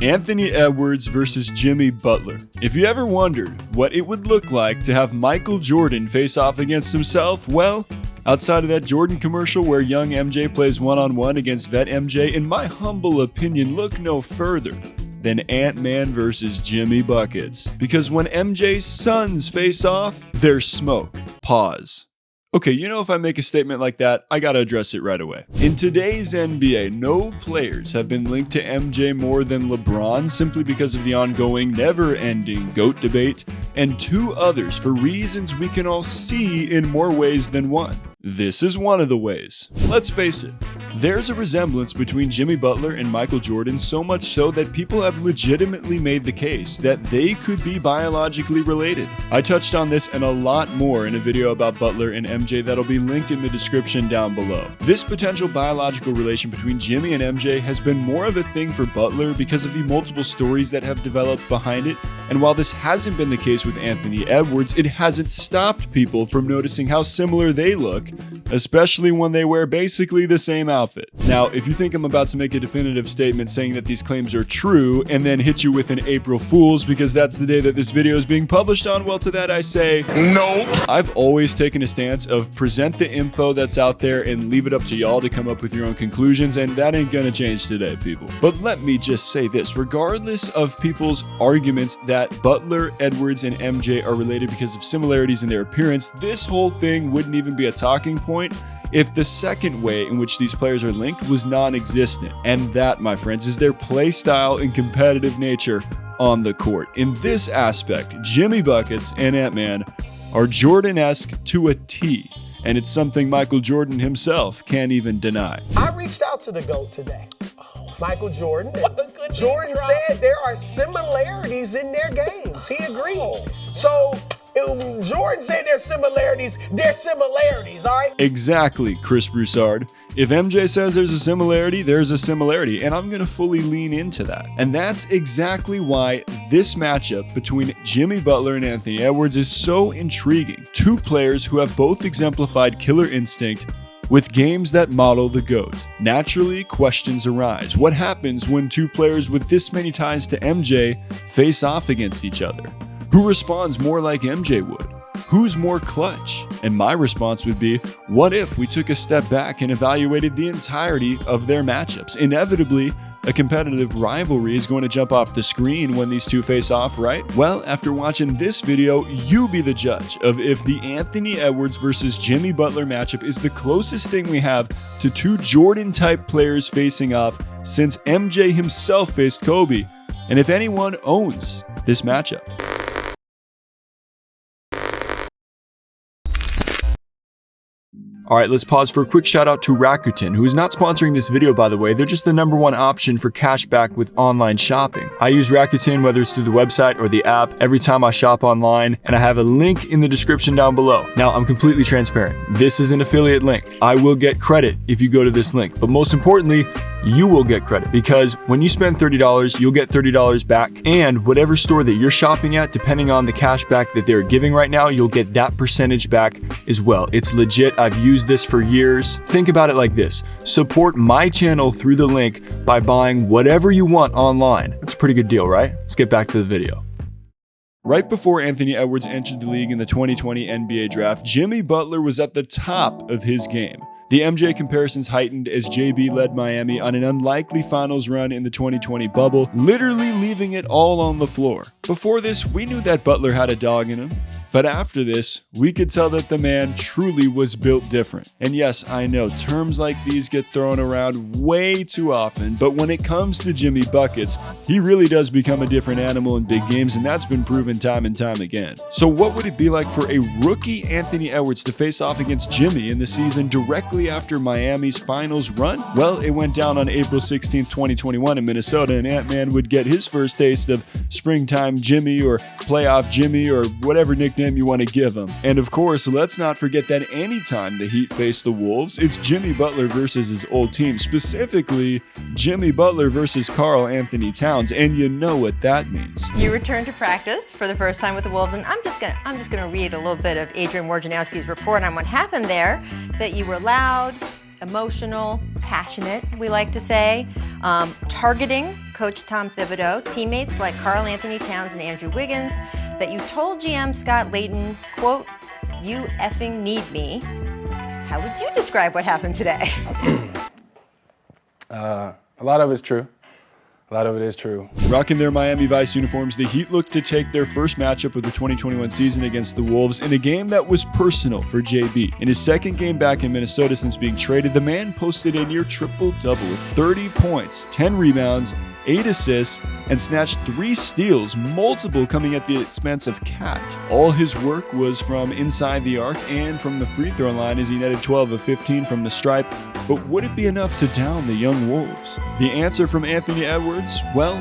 Anthony Edwards versus Jimmy Butler. If you ever wondered what it would look like to have Michael Jordan face off against himself, well, outside of that Jordan commercial where young MJ plays one-on-one against vet MJ, in my humble opinion, look no further than Ant-Man versus Jimmy Buckets. Because when MJ's sons face off, there's smoke. Pause. Okay, if I make a statement like that, I gotta address it right away. In today's NBA, no players have been linked to MJ more than LeBron simply because of the ongoing, never-ending GOAT debate, and two others for reasons we can all see in more ways than one. This is one of the ways. Let's face it, there's a resemblance between Jimmy Butler and Michael Jordan, so much so that people have legitimately made the case that they could be biologically related. I touched on this and a lot more in a video about Butler and MJ that'll be linked in the description down below. This potential biological relation between Jimmy and MJ has been more of a thing for Butler because of the multiple stories that have developed behind it, and while this hasn't been the case with Anthony Edwards, it hasn't stopped people from noticing how similar they look, especially when they wear basically the same outfit. Now, if you think I'm about to make a definitive statement saying that these claims are true and then hit you with an April Fool's because that's the day that this video is being published on, well, to that I say, nope. I've always taken a stance of present the info that's out there and leave it up to y'all to come up with your own conclusions, and that ain't gonna change today, people. But let me just say this, regardless of people's arguments that Butler, Edwards, and MJ are related because of similarities in their appearance, this whole thing wouldn't even be a talking point if the second way in which these players are linked was non-existent. And that, my friends, is their play style and competitive nature on the court. In this aspect, Jimmy Buckets and Ant-Man are Jordan-esque to a T, and it's something Michael Jordan himself can't even deny. I reached out to the GOAT today, Michael Jordan. Jordan said there are similarities in their games. He agreed. So Jordan said there's similarities, all right? Exactly, Chris Broussard. If MJ says there's a similarity, and I'm gonna fully lean into that. And that's exactly why this matchup between Jimmy Butler and Anthony Edwards is so intriguing. Two players who have both exemplified killer instinct with games that model the GOAT. Naturally, questions arise. What happens when two players with this many ties to MJ face off against each other? Who responds more like MJ would? Who's more clutch? And my response would be, what if we took a step back and evaluated the entirety of their matchups? Inevitably, a competitive rivalry is going to jump off the screen when these two face off, right? Well, after watching this video, you be the judge of if the Anthony Edwards versus Jimmy Butler matchup is the closest thing we have to two Jordan-type players facing off since MJ himself faced Kobe, and if anyone owns this matchup. Alright, let's pause for a quick shout out to Rakuten, who is not sponsoring this video, by the way. They're just the #1 option for cashback with online shopping. I use Rakuten whether it's through the website or the app every time I shop online, and I have a link in the description down below. Now, I'm completely transparent. This is an affiliate link. I will get credit if you go to this link, but most importantly, you will get credit because when you spend $30, you'll get $30 back, and whatever store that you're shopping at, depending on the cash back that they're giving right now, you'll get that percentage back as well. It's legit. I've used this for years. Think about it like this. Support my channel through the link by buying whatever you want online. That's a pretty good deal, right? Let's get back to the video. Right before Anthony Edwards entered the league in the 2020 NBA draft, Jimmy Butler was at the top of his game. The MJ comparisons heightened as JB led Miami on an unlikely finals run in the 2020 bubble, literally leaving it all on the floor. Before this, we knew that Butler had a dog in him, but after this, we could tell that the man truly was built different. And yes, I know, terms like these get thrown around way too often, but when it comes to Jimmy Buckets, he really does become a different animal in big games, and that's been proven time and time again. So what would it be like for a rookie Anthony Edwards to face off against Jimmy in the season directly after Miami's finals run? Well, it went down on April 16th, 2021 in Minnesota, and Ant-Man would get his first taste of springtime Jimmy or playoff Jimmy or whatever nickname you want to give him. And of course, let's not forget that anytime the Heat face the Wolves, it's Jimmy Butler versus his old team, specifically Jimmy Butler versus Karl Anthony Towns, and you know what that means. You returned to practice for the first time with the Wolves, and I'm just gonna read a little bit of Adrian Wojnarowski's report on what happened there, that you were loud, emotional, passionate, we like to say, targeting Coach Tom Thibodeau, teammates like Karl Anthony Towns and Andrew Wiggins, that you told GM Scott Layton, quote, "You effing need me." How would you describe what happened today? A lot of it's true. A lot of it is true. Rocking their Miami Vice uniforms, the Heat looked to take their first matchup of the 2021 season against the Wolves in a game that was personal for JB. In his second game back in Minnesota since being traded, the man posted a near triple-double with 30 points, 10 rebounds, 8 assists, and snatched 3 steals, multiple coming at the expense of Cat. All his work was from inside the arc and from the free throw line as he netted 12 of 15 from the stripe, but would it be enough to down the young Wolves? The answer from Anthony Edwards? Well,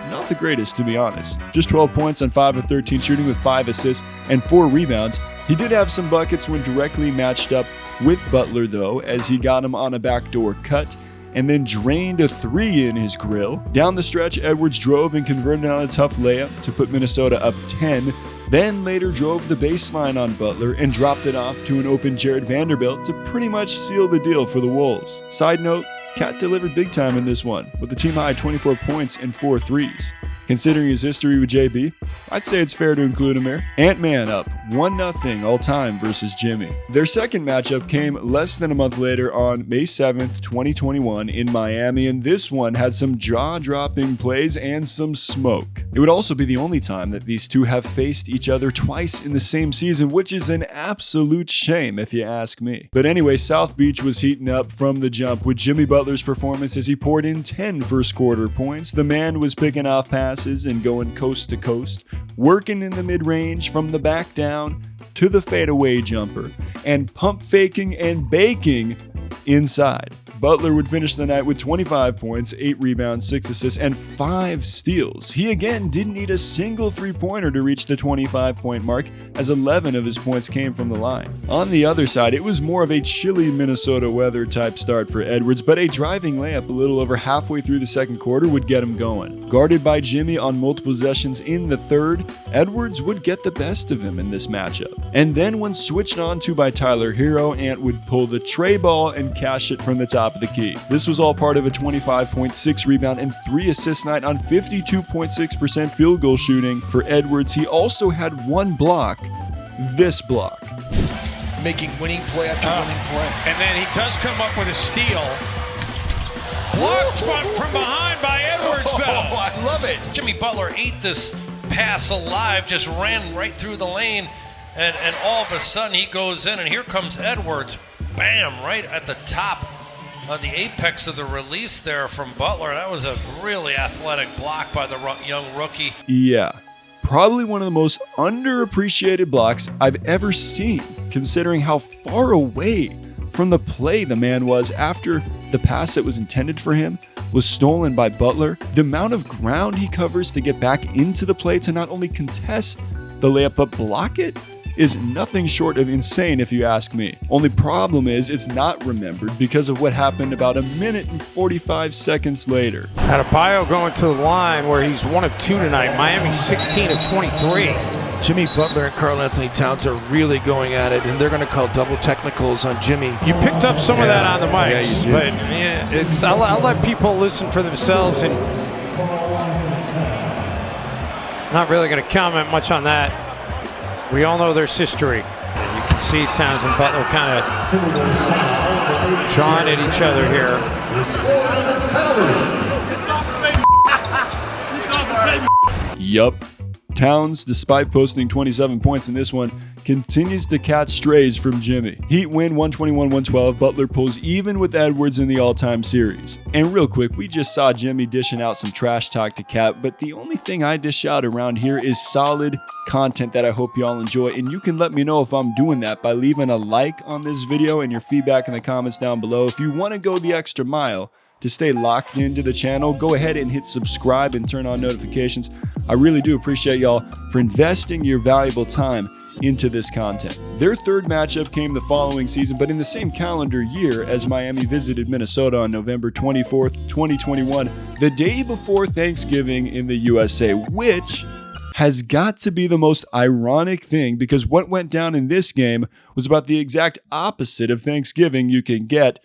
not the greatest, to be honest. Just 12 points on 5 of 13 shooting with 5 assists and 4 rebounds. He did have some buckets when directly matched up with Butler, though, as he got him on a backdoor cut and then drained a 3 in his grill. Down the stretch, Edwards drove and converted on a tough layup to put Minnesota up 10, then later drove the baseline on Butler and dropped it off to an open Jared Vanderbilt to pretty much seal the deal for the Wolves. Side note, Cat delivered big time in this one, with a team-high 24 points and 4 threes. Considering his history with JB, I'd say it's fair to include him here. Ant-Man up 1-0 all-time versus Jimmy. Their second matchup came less than a month later on May 7th, 2021 in Miami, and this one had some jaw-dropping plays and some smoke. It would also be the only time that these two have faced each other twice in the same season, which is an absolute shame if you ask me. But anyway, South Beach was heating up from the jump with Jimmy Butler's performance as he poured in 10 first quarter points. The man was picking off passes and going coast to coast, working in the mid-range from the back down to the fadeaway jumper, and pump faking and baking inside. Butler would finish the night with 25 points, 8 rebounds, 6 assists, and 5 steals. He again didn't need a single three-pointer to reach the 25-point mark, as 11 of his points came from the line. On the other side, it was more of a chilly Minnesota weather type start for Edwards, but a driving layup a little over halfway through the second quarter would get him going. Guarded by Jimmy on multiple possessions in the third, Edwards would get the best of him in this matchup. And then when switched on to by Tyler Hero, Ant would pull the tray ball and cash it from the top of the key. This was all part of a 25.6 rebound and 3 assist night on 52.6% field goal shooting for Edwards. He also had one block, this block. Making winning play after winning play. And then he does come up with a steal. Blocked from behind by Edwards, though. Oh, I love it. Jimmy Butler ate this pass alive, just ran right through the lane, and all of a sudden he goes in, and here comes Edwards. Bam, right at the top of the apex of the release there from Butler. That was a really athletic block by the young rookie. Yeah, probably one of the most underappreciated blocks I've ever seen, considering how far away from the play the man was after the pass that was intended for him was stolen by Butler. The amount of ground he covers to get back into the play to not only contest the layup but block it is nothing short of insane if you ask me. Only problem is it's not remembered because of what happened about a minute and 45 seconds later. Adebayo going to the line where he's 1 of 2 tonight. Miami 16 of 23. Jimmy Butler and Karl Anthony Towns are really going at it, and they're going to call double technicals on Jimmy. You picked up some of that on the mics, you did. but I'll let people listen for themselves, and not really going to comment much on that. We all know there's history. And you can see Towns and Butler kind of jawing at each other here. Yup. Towns, despite posting 27 points in this one, continues to catch strays from Jimmy. Heat win 121-112. Butler pulls even with Edwards in the all-time series. And real quick, we just saw Jimmy dishing out some trash talk to Cat, but the only thing I dish out around here is solid content that I hope y'all enjoy, and you can let me know if I'm doing that by leaving a like on this video and your feedback in the comments down below. If you want to go the extra mile to stay locked into the channel, go ahead and hit subscribe and turn on notifications. I really do appreciate y'all for investing your valuable time into this content. Their third matchup came the following season, but in the same calendar year as Miami visited Minnesota on November 24th, 2021, the day before Thanksgiving in the USA, which has got to be the most ironic thing because what went down in this game was about the exact opposite of Thanksgiving you can get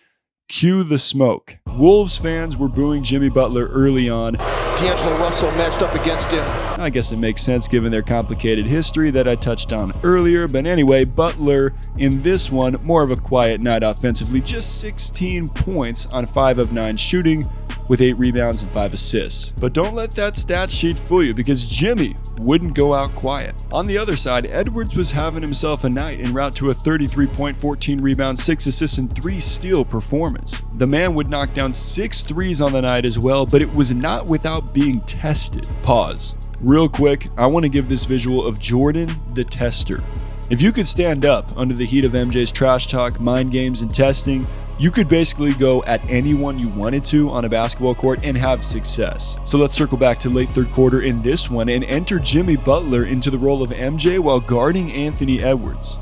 Cue the smoke. Wolves fans were booing Jimmy Butler early on. D'Angelo Russell matched up against him. I guess it makes sense given their complicated history that I touched on earlier, but anyway, Butler in this one, more of a quiet night offensively, just 16 points on 5 of 9 shooting with 8 rebounds and 5 assists. But don't let that stat sheet fool you because Jimmy wouldn't go out quiet. On the other side, Edwards was having himself a night en route to a 33-point, 14 rebounds, 6 assists, and 3 steal performance. The man would knock down 6 threes on the night as well, but it was not without being tested. Pause. Real quick, I want to give this visual of Jordan the Tester. If you could stand up under the heat of MJ's trash talk, mind games, and testing, you could basically go at anyone you wanted to on a basketball court and have success. So let's circle back to late third quarter in this one and enter Jimmy Butler into the role of MJ while guarding Anthony Edwards.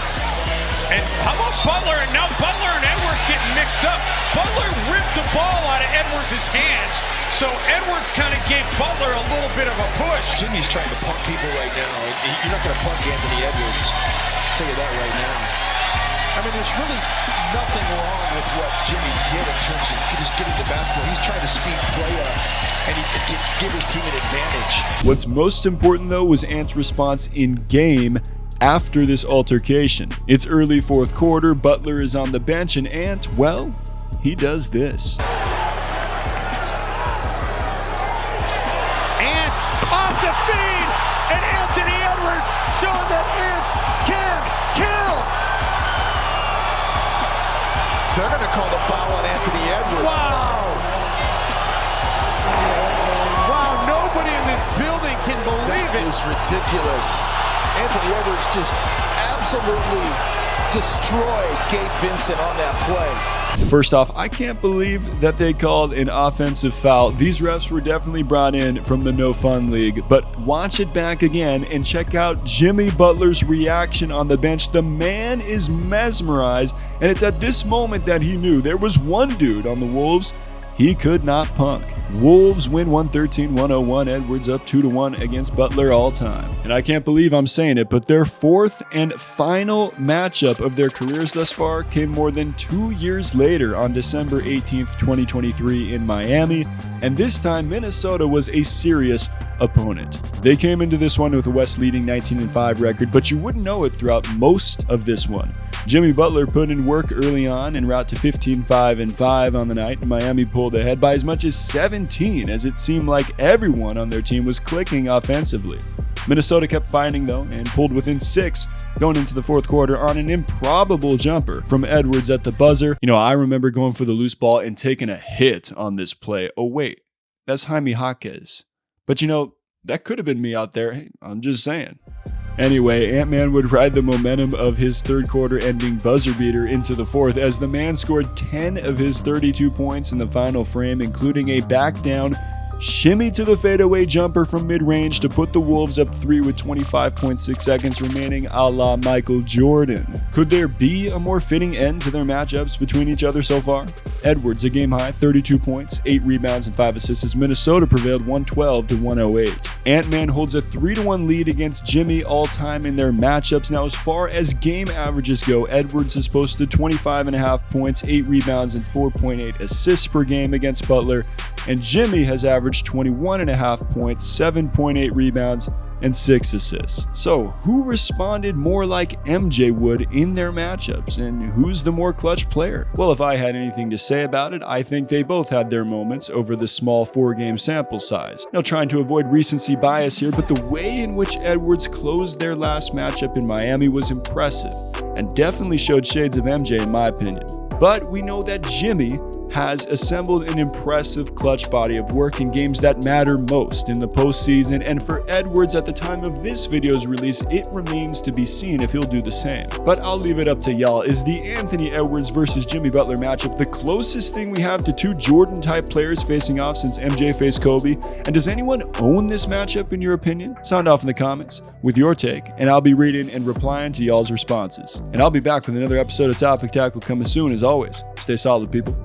And how about Butler? And now Butler and Edwards getting mixed up. Butler ripped the ball out of Edwards' hands, so Edwards kind of gave Butler a little bit of a push. Jimmy's trying to punk people right now. You're not going to punk Anthony Edwards. I'll tell you that right now. I mean, there's really nothing wrong with what Jimmy did in terms of just getting the basketball. He's trying to speed play up and to give his team an advantage. What's most important, though, was Ant's response in game after this altercation. It's early fourth quarter, Butler is on the bench, and Ant, well, he does this. Ant off the feed, and Anthony Edwards showing that Ants can kill. They're going to call the foul on Anthony Edwards. Wow. Wow, nobody in this building can believe it. That is ridiculous. Anthony Edwards just absolutely destroyed Gabe Vincent on that play. First off, I can't believe that they called an offensive foul. These refs were definitely brought in from the No Fun League, but watch it back again and check out Jimmy Butler's reaction on the bench. The man is mesmerized, and it's at this moment that he knew there was one dude on the Wolves he could not punk. Wolves win 113-101. Edwards up 2-1 against Butler all time. And I can't believe I'm saying it, but their fourth and final matchup of their careers thus far came more than 2 years later on December 18th, 2023 in Miami. And this time, Minnesota was a serious opponent. They came into this one with a West leading 19-5 record, but you wouldn't know it throughout most of this one. Jimmy Butler put in work early on en route to 15-5-5 on the night, and Miami pulled ahead by as much as 17 as it seemed like everyone on their team was clicking offensively. Minnesota kept fighting though and pulled within 6 going into the fourth quarter on an improbable jumper from Edwards at the buzzer. You know, I remember going for the loose ball and taking a hit on this play. Oh wait, that's Jaime Jaquez. But you know, that could have been me out there. Hey, I'm just saying. Anyway, Ant-Man would ride the momentum of his third quarter ending buzzer beater into the fourth as the man scored 10 of his 32 points in the final frame, including a back down shimmy to the fadeaway jumper from mid-range to put the Wolves up 3 with 25.6 seconds remaining, a la Michael Jordan. Could there be a more fitting end to their matchups between each other so far? Edwards, a game-high 32 points, 8 rebounds, and 5 assists as Minnesota prevailed 112-108. Ant-Man holds a 3-1 lead against Jimmy all-time in their matchups. Now, as far as game averages go, Edwards has posted 25.5 points, 8 rebounds, and 4.8 assists per game against Butler, and Jimmy has averaged 21.5 points, 7.8 rebounds, and 6 assists. So, who responded more like MJ would in their matchups, and who's the more clutch player? Well, if I had anything to say about it, I think they both had their moments over the small 4-game sample size. Now, trying to avoid recency bias here, but the way in which Edwards closed their last matchup in Miami was impressive, and definitely showed shades of MJ in my opinion. But we know that Jimmy has assembled an impressive clutch body of work in games that matter most in the postseason, and for Edwards at the time of this video's release, it remains to be seen if he'll do the same. But I'll leave it up to y'all. Is the Anthony Edwards versus Jimmy Butler matchup the closest thing we have to 2 Jordan-type players facing off since MJ faced Kobe? And does anyone own this matchup in your opinion? Sound off in the comments with your take, and I'll be reading and replying to y'all's responses. And I'll be back with another episode of Topic Tackle coming soon. As always, stay solid, people.